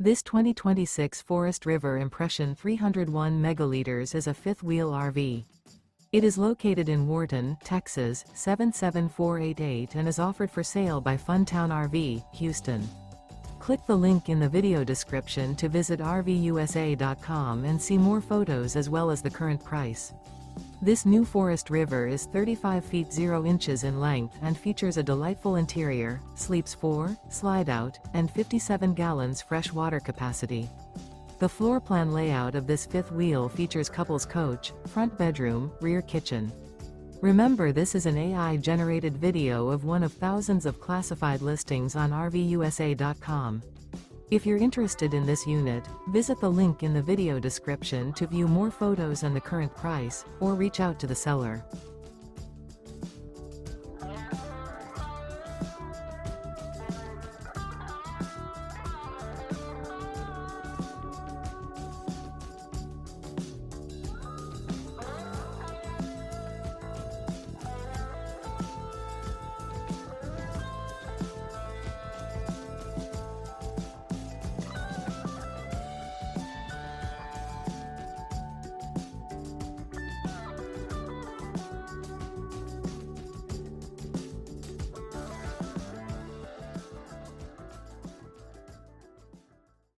This 2026 Forest River Impression 301 megaliters is a fifth-wheel RV. It is located in Wharton, Texas, 77488 and is offered for sale by Funtown RV, Houston. Click the link in the video description to visit RVUSA.com and see more photos as well as the current price. This new Forest River is 35 feet 0 inches in length and features a delightful interior, sleeps 4, slide-out, and 57 gallons fresh water capacity. The floor plan layout of this fifth wheel features couples coach, front bedroom, rear kitchen. Remember, this is an AI-generated video of one of thousands of classified listings on RVUSA.com. If you're interested in this unit, visit the link in the video description to view more photos and the current price, or reach out to the seller.